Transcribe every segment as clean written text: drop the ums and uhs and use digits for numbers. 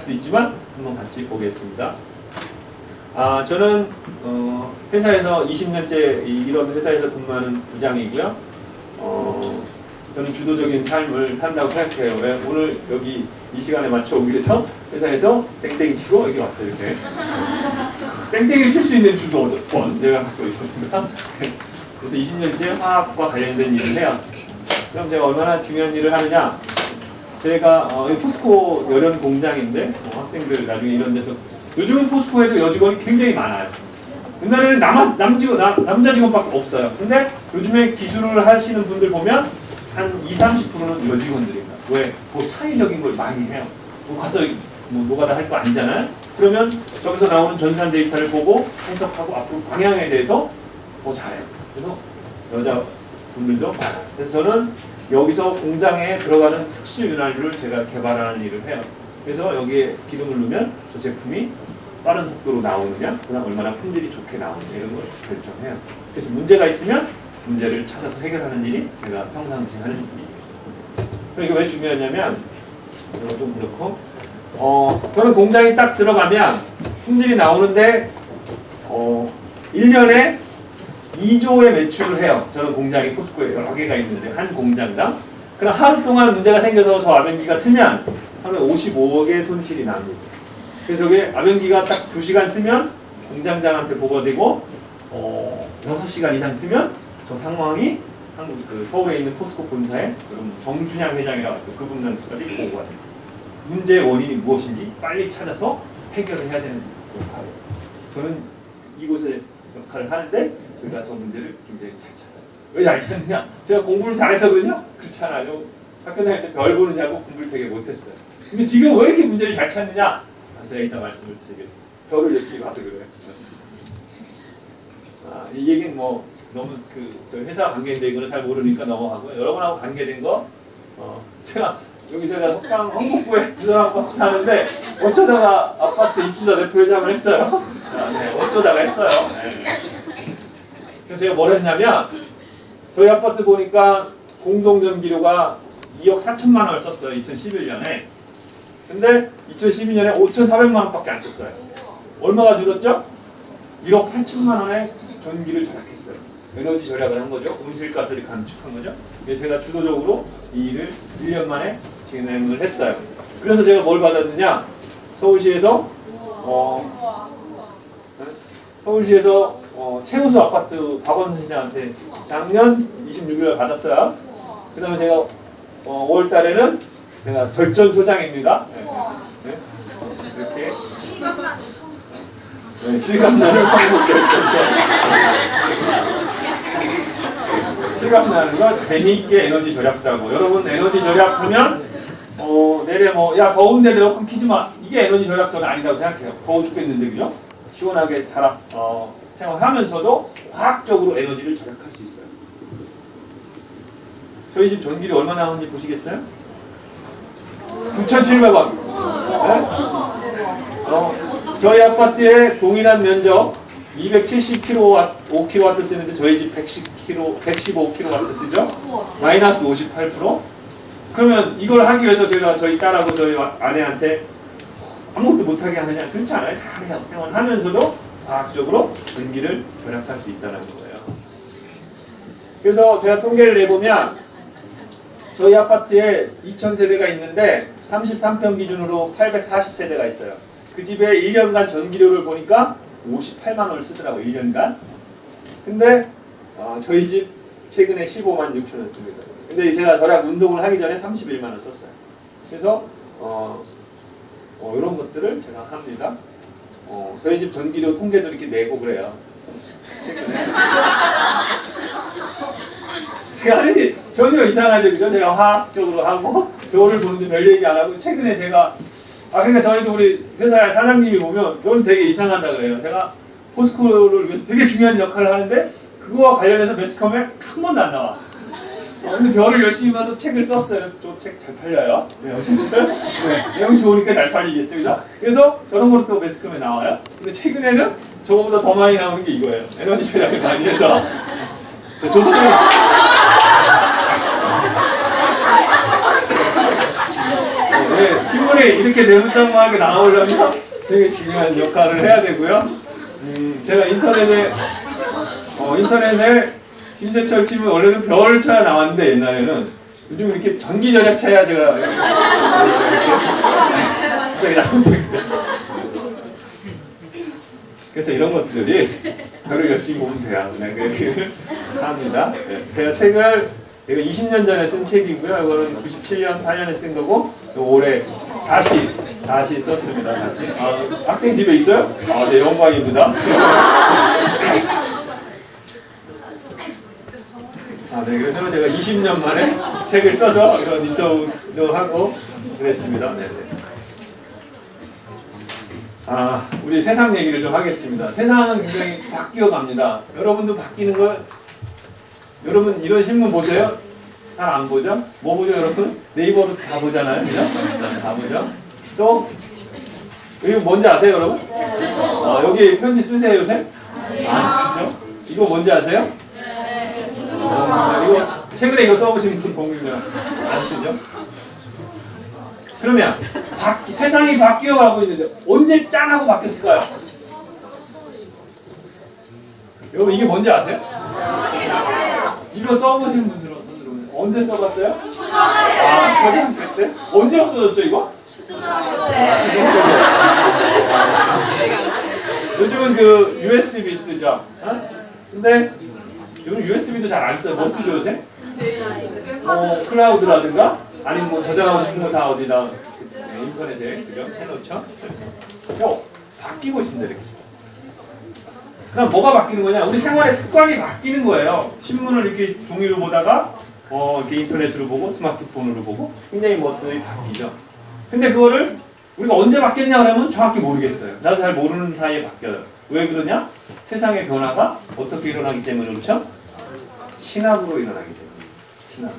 수도 있지만 한번 같이 보겠습니다. 저는 회사에서 20년째 이런 회사에서 근무하는 부장이고요. 저는 주도적인 삶을 산다고 생각해요. 왜? 오늘 여기 이 시간에 맞춰 오기 위해서 회사에서 땡땡이 치고 여기 왔어요. 이렇게. 땡땡이를 칠 수 있는 주도권 제가 갖고 있습니다. 그래서 20년째 화학과 관련된 일을 해요. 그럼 제가 얼마나 중요한 일을 하느냐? 제가 포스코 열연 공장인데 학생들 나중에 이런 데서 요즘은 포스코에도 여직원이 굉장히 많아요. 옛날에는 남자 직원밖에 없어요. 근데 요즘에 기술을 하시는 분들 보면 한 20-30%는 여직원들입니다. 왜? 뭐 창의적인 걸 많이 해요. 뭐 가서 뭐 노가다 할 거 아니잖아요. 그러면 저기서 나오는 전산 데이터를 보고 해석하고 앞으로 방향에 대해서 더 잘해요. 그래서 여자분들도 그래서 저는 여기서 공장에 들어가는 특수 윤활유를 제가 개발하는 일을 해요. 그래서 여기에 기름을 넣으면 저 제품이 빠른 속도로 나오느냐, 그다음 얼마나 품질이 좋게 나오느냐 이런 걸 결정해요. 그래서 문제가 있으면 문제를 찾아서 해결하는 일이 제가 평상시 하는 일이에요. 이게 왜 중요하냐면 이거 좀 그렇고 저는 공장이 딱 들어가면 품질이 나오는데 1년에 2조의 매출을 해요. 저는 공장이 포스코에 여러 개가 있는데 한 공장당. 그럼 하루 동안 문제가 생겨서 저 아변기가 쓰면 하루에 55억의 손실이 납니다. 그래서 저게 아변기가 딱 2시간 쓰면 공장장한테 보고되고 6시간 이상 쓰면 저 상황이 한국 서울에 있는 포스코 본사에 정준양 회장이라고 하죠. 그분한테까지 보고가 돼요. 문제의 원인이 무엇인지 빨리 찾아서 해결을 해야 되는 역할이에요. 저는 이곳의 역할을 하는데 저희가 저 문제를 굉장히 잘 찾아요. 왜 잘 찾느냐? 제가 공부를 잘해서 그러냐? 그렇지 않아요. 학교 다닐 때 별 보느냐고 공부를 되게 못했어요. 근데 지금 왜 이렇게 문제를 잘 찾느냐? 제가 이따 말씀을 드리겠습니다. 별을 열심히 봐서 그래요. 이 얘기는 뭐 너무 저희 회사 관계인데 이거는 잘 모르니까 넘어가고요. 여러분하고 관계된 거 제가 석강 한국구에 부산 아파트 사는데 어쩌다가 아파트 입주자 대표회장을 했어요. 네, 어쩌다가 했어요. 네. 그래서 제가 뭘 했냐면 저희 아파트 보니까 공동전기료가 2억 4천만 원을 썼어요. 2011년에. 근데 2012년에 5,400만 원밖에 안 썼어요. 얼마가 줄었죠? 1억 8천만 원의 전기를 절약했어요. 에너지 절약을 한 거죠. 온실가스를 감축한 거죠. 제가 주도적으로 이 일을 1년 만에 진행을 했어요. 그래서 제가 뭘 받았느냐? 서울시에서 최우수 아파트 박원순 시장한테 작년 26일 받았어요. 그 다음에 제가 5월 달에는 제가 절전소장입니다. 네. 이렇게 실감나는 실감나는 거 재미있게 에너지 절약자고. 여러분 에너지 절약하면 내래 야 더운데 에어컨 키지 마. 이게 에너지 절약자는 아니라고 생각해요. 더워 죽겠는데 그죠? 시원하게 생활하면서도 과학적으로 에너지를 절약할 수 있어요. 저희 집 전기료 얼마 나오는지 보시겠어요? 9,700원. 네? 저희 아파트의 동일한 면적 270kW 쓰는데 저희 집 115kW 쓰죠? 마이너스 58%. 그러면 이걸 하기 위해서 제가 저희 딸하고 저희 아내한테 아무것도 못하게 하느냐? 그렇지 않아요. 다 해요. 하면서도 과학적으로 전기를 절약할 수 있다는 거예요. 그래서 제가 통계를 내보면 저희 아파트에 2,000세대가 있는데 33평 기준으로 840세대가 있어요. 그 집에 1년간 전기료를 보니까 58만 원을 쓰더라고요. 1년간. 근데 저희 집 최근에 15만 6천 원 씁니다. 근데 제가 절약 운동을 하기 전에 31만 원 썼어요. 그래서 이런 것들을 제가 합니다. 저희 집 전기료 통계도 이렇게 내고 그래요. 제가 하는 게 전혀 이상하죠. 그죠? 제가 화학적으로 하고 저를 보는데 별 얘기 안 하고 최근에 제가 그러니까 저희도 우리 회사 사장님이 보면 넌 되게 이상하다 그래요. 제가 포스코를 위해서 되게 중요한 역할을 하는데 그거와 관련해서 매스컴에 한 번도 안 나와. 근데 별을 열심히 봐서 책을 썼어요. 또 책 잘 팔려요. 네, 어쨌든 내용이 좋으니까 잘 팔리겠죠, 그죠? 그래서 저런 것도 또 매스컴에 나와요. 근데 최근에는 저거보다 더 많이 나오는 게 이거예요. 에너지 절약을 많이 해서 조선님 네, 신문에 이렇게 내부장막하게 나오려면 되게 중요한 역할을 해야 되고요. 제가 인터넷에 심재철 치면 원래는 별 쳐야 나왔는데 옛날에는 요즘 이렇게 전기 절약 쳐야 제가 이렇게 나오죠. 그래서 이런 것들이 저를 열심히 보면 돼요. 네, 그렇게 합니다. 네, 제가 책을 이거 20년 전에 쓴 책이고요. 이거는 97년, 8년에 쓴 거고 올해 다시 썼습니다. 다시. 학생 집에 있어요? 네, 영광입니다. 네, 그래서 제가 20년 만에 책을 써서 이런 인터뷰도 하고 그랬습니다. 네. 우리 세상 얘기를 좀 하겠습니다. 세상은 굉장히 바뀌어 갑니다. 여러분도 바뀌는 걸, 여러분 이런 신문 보세요? 잘 안 보죠? 뭐 보죠, 여러분? 네이버로 다 보잖아요, 그죠? 다 보죠? 또, 이거 뭔지 아세요, 여러분? 여기 편지 쓰세요, 요새? 안 쓰죠? 이거 뭔지 아세요? 이거, 최근에 이거 써보신 분 보면 안 쓰죠? 그러면, 세상이 바뀌어 가고 있는데, 언제 짠하고 바뀌었을까요? 여러분, 이게 뭔지 아세요? 이거 써보신 분들은 언제 써봤어요? 초등학교 때? 언제 없어졌죠, 이거? 요즘은 그 USB 쓰죠. 근데 요즘 USB도 잘 안 써요. 뭐 쓰죠, 요새? 클라우드라든가 아니면 뭐 저장하고 싶은 거 다 어디다 인터넷에 그죠? 해놓죠. 바뀌고 있습니다, 이렇게. 그럼 뭐가 바뀌는 거냐? 우리 생활의 습관이 바뀌는 거예요. 신문을 이렇게 종이로 보다가 이렇게 인터넷으로 보고 스마트폰으로 보고 굉장히 뭐들이 바뀌죠. 근데 그거를 우리가 언제 바뀌었냐 그러면 정확히 모르겠어요. 나도 잘 모르는 사이에 바뀌어요. 왜 그러냐? 세상의 변화가 어떻게 일어나기 때문에 그렇죠? 신압으로 일어나기 때문에.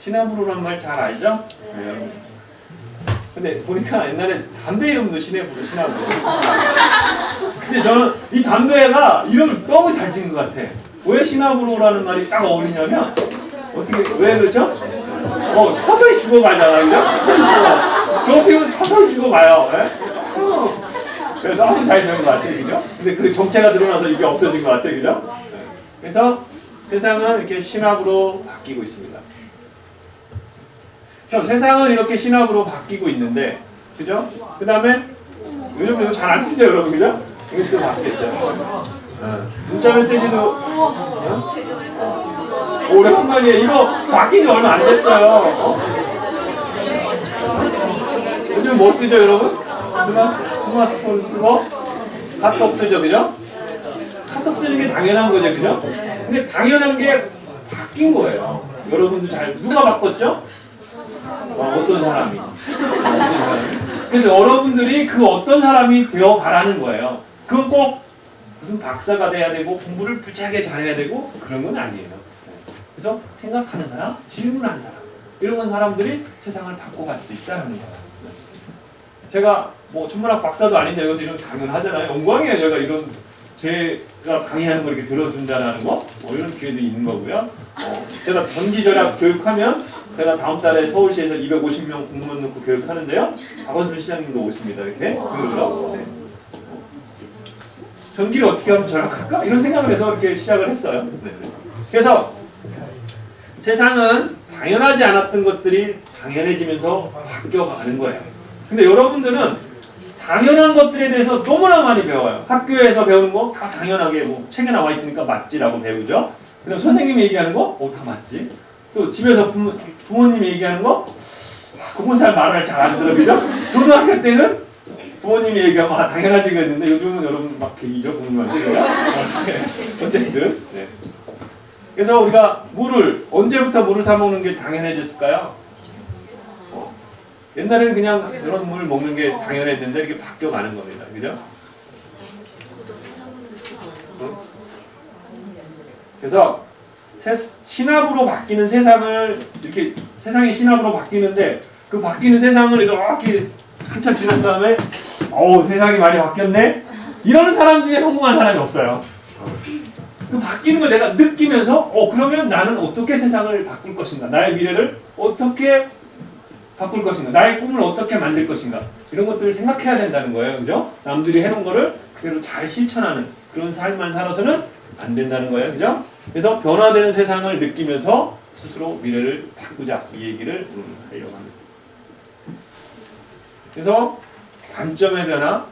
신압으로란 말 잘 알죠? 네. 근데 보니까 옛날에 담배 이름도 신압으로. 근데 저는 이 담배가 이름을 너무 잘 지은 것 같아. 왜 신압으로라는 말이 딱 어울리냐면 왜 그렇죠? 서서히 죽어가잖아, 그죠? 저 피우면 서서히 죽어가요. 그래서 너무 잘 지은 것 같아, 그죠? 근데 그 정체가 드러나서 이게 없어진 것 같아, 그죠? 그래서 세상은 이렇게 신압으로 바뀌고 있습니다. 그럼 세상은 이렇게 신압으로 바뀌고 있는데, 그죠? 그 다음에 요즘 이거 잘 안 쓰죠, 여러분, 그죠? 이것도 바뀌었죠. 문자 메시지도 오랜만이에요. 이거 바뀐 지 얼마 안 됐어요. 요즘 뭐 쓰죠, 여러분? 스마트폰 쓰고 카톡 쓰죠, 그죠? 카톡 쓰는 게 당연한 거죠, 그죠? 근데 당연한 게 바뀐 거예요. 여러분도 누가 바꿨죠? 어떤 사람이. 그래서 여러분들이 그 어떤 사람이 되어 가라는 거예요. 그건 꼭 무슨 박사가 돼야 되고 공부를 부지하게 잘해야 되고 그런 건 아니에요. 그래서 생각하는 사람, 질문하는 사람, 이런 사람들이 세상을 바꿔갈 수 있다는 거예요. 제가 뭐 천문학 박사도 아닌데 여기서 이런 강연 하잖아요. 영광이에요. 제가 강의하는 거 이렇게 들어준다는 거, 이런 기회도 있는 거고요. 제가 전기절약 교육하면 제가 다음 달에 서울시에서 250명 공무원 넣고 교육하는데요. 박원순 시장님도 오십니다. 이렇게 들으러. 네. 전기를 어떻게 하면 절약할까? 이런 생각을 해서 이렇게 시작을 했어요. 네. 그래서 세상은 당연하지 않았던 것들이 당연해지면서 바뀌어가는 거예요. 근데 여러분들은 당연한 것들에 대해서 너무나 많이 배워요. 학교에서 배우는 거 다 당연하게 뭐 책에 나와 있으니까 맞지라고 배우죠. 그다음 선생님이 얘기하는 거, 다 맞지. 또 집에서 부모님이 얘기하는 거, 그건 잘 말을 잘 안 들어, 그죠? 초등학교 때는 부모님이 얘기하면 당연하지 그랬는데 요즘은 여러분 막 개기죠, 부모님한테. 어쨌든. 네. 그래서 우리가 언제부터 물을 사 먹는 게 당연해졌을까요? 옛날에는 그냥 이런 물 먹는 게 당연했는데 이렇게 바뀌어가는 겁니다. 그죠? 그래서 신압으로 바뀌는 세상을 이렇게 세상이 신압으로 바뀌는데 그 바뀌는 세상을 이렇게 한참 지난 다음에 세상이 많이 바뀌었네? 이러는 사람 중에 성공한 사람이 없어요. 그 바뀌는 걸 내가 느끼면서 그러면 나는 어떻게 세상을 바꿀 것인가? 나의 미래를 어떻게 바꿀 것인가? 나의 꿈을 어떻게 만들 것인가? 이런 것들을 생각해야 된다는 거예요. 그죠? 남들이 해놓은 거를 그대로 잘 실천하는 그런 삶만 살아서는 안 된다는 거예요. 그죠? 그래서 변화되는 세상을 느끼면서 스스로 미래를 바꾸자. 이 얘기를 하려고 합니다. 그래서 관점의 변화,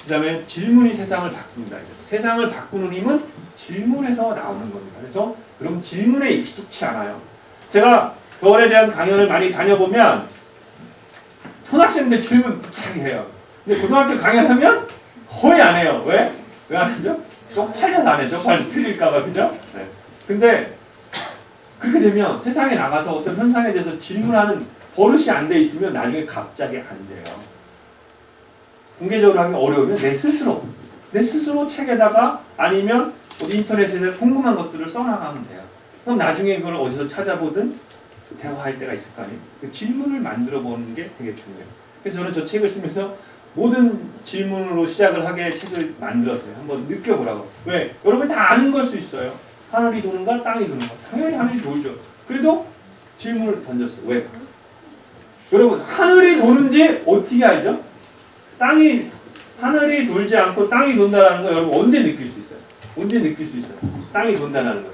그 다음에 질문이 세상을 바꾼다. 세상을 바꾸는 힘은 질문에서 나오는 겁니다. 그래서 그럼 질문에 익숙치 않아요. 제가 그거에 대한 강연을 많이 다녀보면 초등학생들 질문 무지하게 해요. 근데 고등학교 강연하면 거의 안 해요. 왜? 왜 안 하죠? 쪽팔려서 안 해요. 쪽팔려 틀릴까봐. 그죠? 네. 근데 그렇게 되면 세상에 나가서 어떤 현상에 대해서 질문하는 버릇이 안 돼 있으면 나중에 갑자기 안 돼요. 공개적으로 하기 어려우면 내 스스로 책에다가 아니면 인터넷에서 궁금한 것들을 써나가면 돼요. 그럼 나중에 그걸 어디서 찾아보든 대화할 때가 있을 거 아니에요. 그 질문을 만들어 보는 게 되게 중요해요. 그래서 저는 저 책을 쓰면서 모든 질문으로 시작을 하게 책을 만들었어요. 한번 느껴보라고. 왜? 여러분이 다 아는 걸 수 있어요. 하늘이 도는가 땅이 도는가. 당연히 하늘이 돌죠. 그래도 질문을 던졌어요. 왜? 여러분 하늘이 도는지 어떻게 알죠? 하늘이 돌지 않고 땅이 돈다는 거 여러분 언제 느낄 수 있어요? 언제 느낄 수 있어요? 땅이 돈다는 거.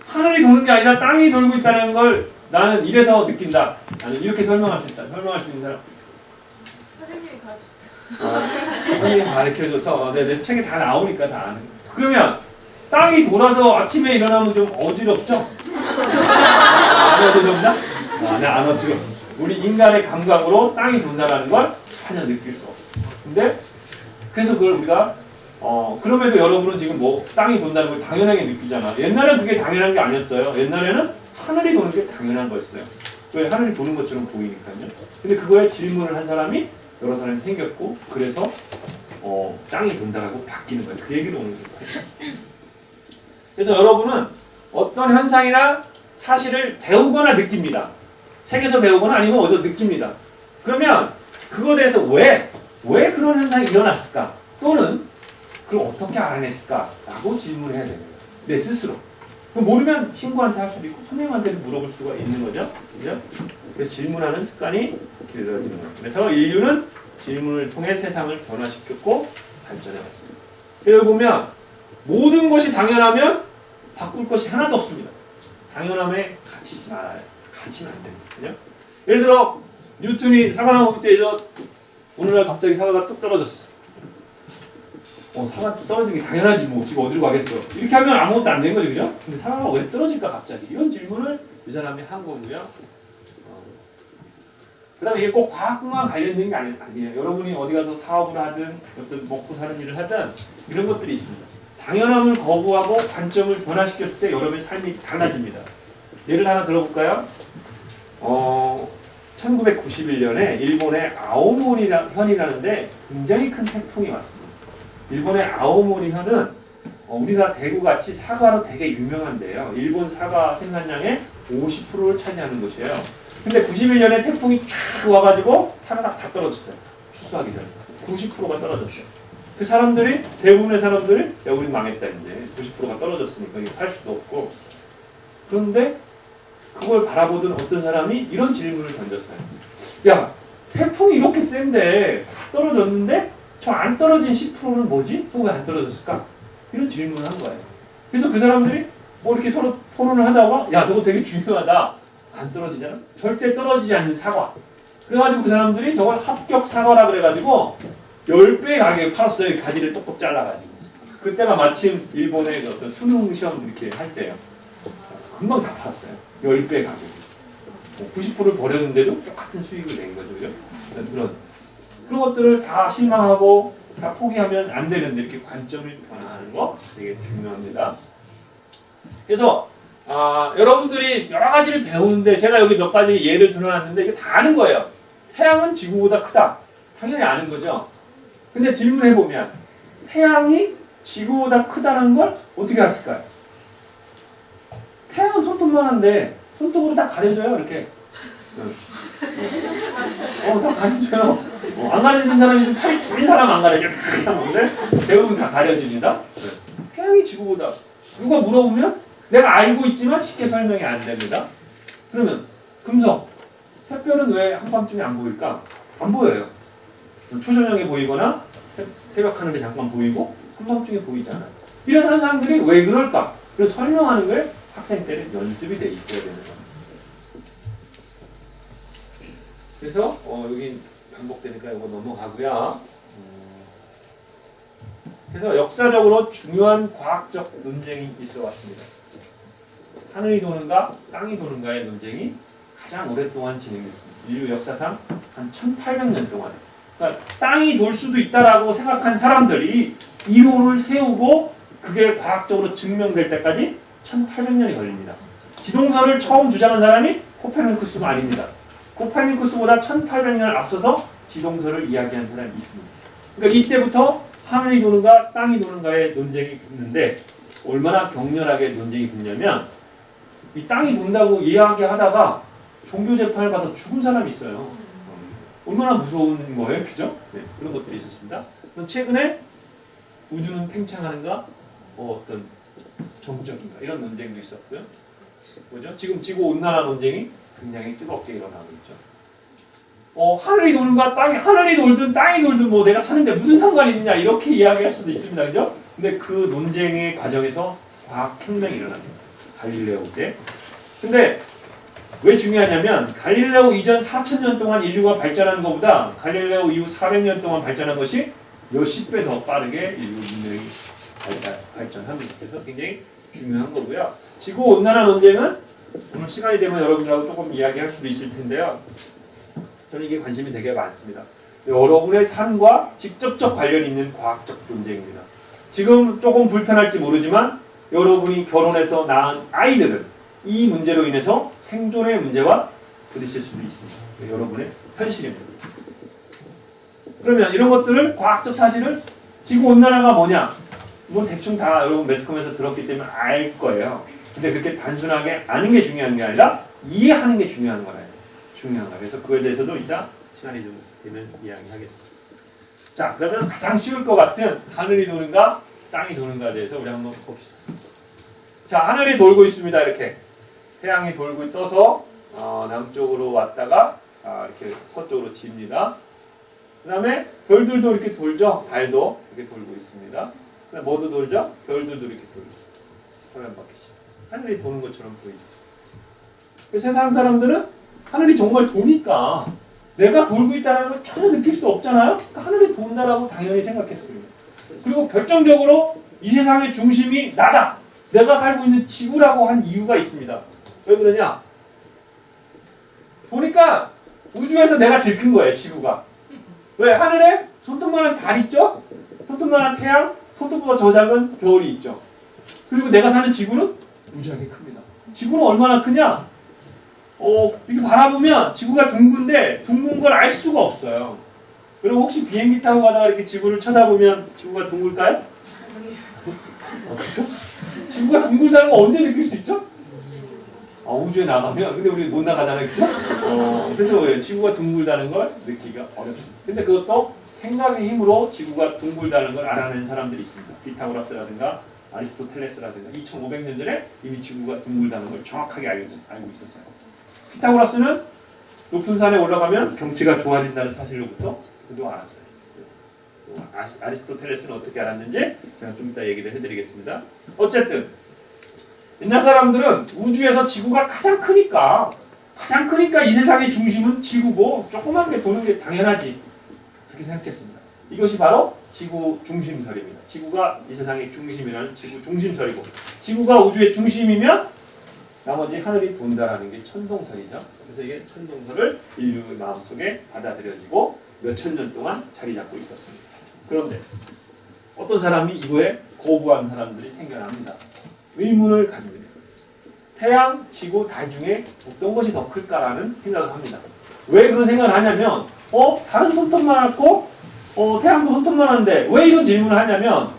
하늘이 도는 게 아니라 땅이 돌고 있다는 걸 나는 이래서 느낀다. 나는 이렇게 설명할 수 있다. 설명할 수 있는 사람? 선생님이 가르쳐줬어요. 선생님이 가르쳐줘서 내 책에 다 나오니까 다 아는 거예요. 그러면 땅이 돌아서 아침에 일어나면 좀 어지럽죠? 안 어지럽나? 네, 안 어지럽어. 우리 인간의 감각으로 땅이 돈다는 걸 전혀 느낄 수 없어요. 근데 그래서 그걸 우리가 그럼에도 여러분은 지금 뭐 땅이 돈다는 걸 당연하게 느끼잖아. 옛날엔 그게 당연한 게 아니었어요. 옛날에는 하늘이 도는 게 당연한 거였어요. 왜? 하늘이 도는 것처럼 보이니까요. 근데 그거에 질문을 한 사람이 여러 사람이 생겼고 그래서 땅이 돈다라고 바뀌는 거예요. 그 얘기를 오는 거예요. 그래서 여러분은 어떤 현상이나 사실을 배우거나 느낍니다. 책에서 배우거나 아니면 어디서 느낍니다. 그러면 그거에 대해서 왜 그런 현상이 일어났을까? 또는 그걸 어떻게 알아냈을까? 라고 질문을 해야 됩니다. 내 스스로. 모르면 친구한테 할 수도 있고 선생님한테 물어볼 수가 있는 거죠. 그죠? 그래서 질문하는 습관이 길러지는 거예요. 그래서 인류는 질문을 통해 세상을 변화시켰고 발전해왔습니다. 여기 보면 모든 것이 당연하면 바꿀 것이 하나도 없습니다. 당연함에 갇히지 말아요. 갇히면 안 됩니다. 그죠? 예를 들어 뉴턴이 사과나무 밑에서 오늘날 갑자기 사과가 뚝 떨어졌어. 사과 떨어진 게 당연하지 뭐 지금 어디로 가겠어. 이렇게 하면 아무것도 안 되는 거죠. 그죠? 근데 사과가 왜 떨어질까 갑자기. 이런 질문을 이 사람이 한 거고요. 그 다음에 이게 꼭 과학과 관련된 게 아니에요. 여러분이 어디 가서 사업을 하든 어떤 먹고 사는 일을 하든 이런 것들이 있습니다. 당연함을 거부하고 관점을 변화시켰을 때 여러분의 삶이 달라집니다. 예를 하나 들어볼까요? 1991년에 일본의 아오모리 현이라는데 굉장히 큰 태풍이 왔습니다. 일본의 아오모리 현은 우리나라 대구같이 사과로 되게 유명한데요. 일본 사과 생산량의 50%를 차지하는 곳이에요. 근데 91년에 태풍이 쫙 와가지고 사과가 다 떨어졌어요. 추수하기 전에. 90%가 떨어졌어요. 그 사람들이, 대부분의 사람들이, 야, 우린 망했다, 이제. 90%가 떨어졌으니까 이거 팔 수도 없고. 그런데 그걸 바라보던 어떤 사람이 이런 질문을 던졌어요. 야, 태풍이 이렇게 센데 다 떨어졌는데 저 안 떨어진 10%는 뭐지? 또 왜 안 떨어졌을까? 이런 질문을 한 거예요. 그래서 그 사람들이 뭐 이렇게 서로 토론을 하다가 야, 저거 되게 중요하다. 안 떨어지잖아? 절대 떨어지지 않는 사과. 그래가지고 그 사람들이 저걸 합격 사과라 그래가지고 10배의 가격에 팔았어요. 가지를 똑똑 잘라가지고. 그때가 마침 일본의 어떤 수능 시험 이렇게 할 때요. 금방 다 팔았어요. 10배 가격에. 90%를 버렸는데도 똑같은 수익을 낸 거죠. 그죠? 그런 것들을 다 실망하고 다 포기하면 안 되는데 이렇게 관점을 변화하는 거 되게 중요합니다. 그래서 여러분들이 여러 가지를 배우는데 제가 여기 몇 가지 예를 들어놨는데 이게 다 아는 거예요. 태양은 지구보다 크다. 당연히 아는 거죠. 근데 질문해보면 태양이 지구보다 크다는 걸 어떻게 알았을까요? 태양은 손톱만 한데 손톱으로 다 가려져요. 이렇게. 다 가려져요. 안 가려지는 사람이 좀 팔이 긴 사람 안 가려져. 하는데 대부분 다 가려집니다. 태양이 지구보다. 누가 물어보면 내가 알고 있지만 쉽게 설명이 안 됩니다. 그러면 금성. 새별은 왜 한밤중에 안 보일까? 안 보여요. 초저녁에 보이거나 새벽 하늘에 잠깐 보이고 한밤중에 보이지 않아요. 이런 현상들이 왜 그럴까? 그걸 설명하는 게 학생 때는 연습이 돼 있어야 되는 겁니다. 그래서 여기 반복되니까 이거 넘어가고요. 그래서 역사적으로 중요한 과학적 논쟁이 있어 왔습니다. 하늘이 도는가 땅이 도는가의 논쟁이 가장 오랫동안 진행됐습니다. 인류 역사상 한 1800년 동안. 그러니까 땅이 돌 수도 있다라고 생각한 사람들이 이론을 세우고 그게 과학적으로 증명될 때까지 1800년이 걸립니다. 지동설을 처음 주장한 사람이 코페르니쿠스가 아닙니다. 코페르니쿠스보다 1800년을 앞서서 지동설을 이야기한 사람이 있습니다. 그러니까 이때부터 하늘이 도는가 땅이 도는가의 논쟁이 붙는데 얼마나 격렬하게 논쟁이 붙냐면 이 땅이 돈다고 이야기하다가 종교 재판을 받아서 죽은 사람이 있어요. 얼마나 무서운 거예요, 그죠? 네, 그런 것들이 있었습니다. 그럼 최근에 우주는 팽창하는가, 어떤 정적인가 이런 논쟁도 있었고요. 뭐죠? 지금 지구 온난화 논쟁이 굉장히 뜨겁게 일어나고 있죠. 하늘이 도는가 하늘이 돌든 땅이 돌든 뭐 내가 사는데 무슨 상관이 있느냐 이렇게 이야기할 수도 있습니다, 그죠? 근데 그 논쟁의 과정에서 과학 혁명이 일어납니다. 갈릴레오 때. 근데 왜 중요하냐면 갈릴레오 이전 4000년 동안 인류가 발전한 것보다 갈릴레오 이후 400년 동안 발전한 것이 몇십 배 더 빠르게 인류 문명이 발전합니다. 그래서 굉장히 중요한 거고요. 지구온난화 논쟁은 오늘 시간이 되면 여러분들하고 조금 이야기할 수도 있을 텐데요. 저는 이게 관심이 되게 많습니다. 여러분의 삶과 직접적 관련이 있는 과학적 논쟁입니다. 지금 조금 불편할지 모르지만 여러분이 결혼해서 낳은 아이들은 이 문제로 인해서 생존의 문제와 부딪힐 수도 있습니다. 여러분의 현실입니다. 그러면 이런 것들을 과학적 사실을 지구온난화가 뭐냐? 뭐 대충 다 여러분 매스컴에서 들었기 때문에 알 거예요. 근데 그렇게 단순하게 아는 게 중요한 게 아니라 이해하는 게 중요한 거예요. 중요한 거예요. 그래서 그거에 대해서도 이따 시간이 좀 되면 이야기하겠습니다. 자, 그러면 가장 쉬울 것 같은 하늘이 도는가 땅이 도는가에 대해서 우리 한번 봅시다. 자, 하늘이 돌고 있습니다. 이렇게 태양이 돌고 떠서 남쪽으로 왔다가 이렇게 서쪽으로 집니다. 그 다음에 별들도 이렇게 돌죠. 달도 이렇게 돌고 있습니다. 그 다음에 뭐도 돌죠? 별들도 이렇게 돌죠. 서른 바퀴씩. 하늘이 도는 것처럼 보이죠. 세상 사람들은 하늘이 정말 도니까 내가 돌고 있다는 걸 전혀 느낄 수 없잖아요. 그러니까 하늘이 돈다라고 당연히 생각했습니다. 그리고 결정적으로 이 세상의 중심이 나다. 내가 살고 있는 지구라고 한 이유가 있습니다. 왜 그러냐? 보니까 우주에서 내가 제일 큰 거예요, 지구가. 왜? 하늘에 손톱만한 달 있죠? 손톱만한 태양, 손톱보다 더 작은 겨울이 있죠. 그리고 내가 사는 지구는 무지하게 큽니다. 지구는 얼마나 크냐? 이렇게 바라보면 지구가 둥근데 둥근 걸 알 수가 없어요. 그리고 혹시 비행기 타고 가다가 이렇게 지구를 쳐다보면 지구가 둥글까요? 그렇죠? 지구가 둥글다는 거 언제 느낄 수 있죠? 우주에 나가면. 근데 우리 못 나가잖아요, 그렇죠? 그래서 왜 지구가 둥글다는 걸 느끼기가 어렵습니다. 근데 그것도 생각의 힘으로 지구가 둥글다는 걸 알아낸 사람들이 있습니다. 피타고라스라든가 아리스토텔레스라든가 2500년 전에 이미 지구가 둥글다는 걸 정확하게 알고 있었어요. 피타고라스는 높은 산에 올라가면 경치가 좋아진다는 사실로부터 그도 알았어요. 아리스토텔레스는 어떻게 알았는지 제가 좀 이따 얘기를 해드리겠습니다. 어쨌든 옛날 사람들은 우주에서 지구가 가장 크니까 이 세상의 중심은 지구고 조그만 게 도는 게 당연하지 그렇게 생각했습니다. 이것이 바로 지구 중심설입니다. 지구가 이 세상의 중심이라는 지구 중심설이고 지구가 우주의 중심이면 나머지 하늘이 돈다라는 게 천동설이죠. 그래서 이게 천동설을 인류의 마음속에 받아들여지고 몇천 년 동안 자리 잡고 있었습니다. 그런데 어떤 사람이 이거에 거부하는 사람들이 생겨납니다. 의문을 가집니다. 태양, 지구, 달 중에 어떤 것이 더 클까라는 생각을 합니다. 왜 그런 생각을 하냐면 달은 손톱만 하고 태양도 손톱만 한데 왜 이런 질문을 하냐면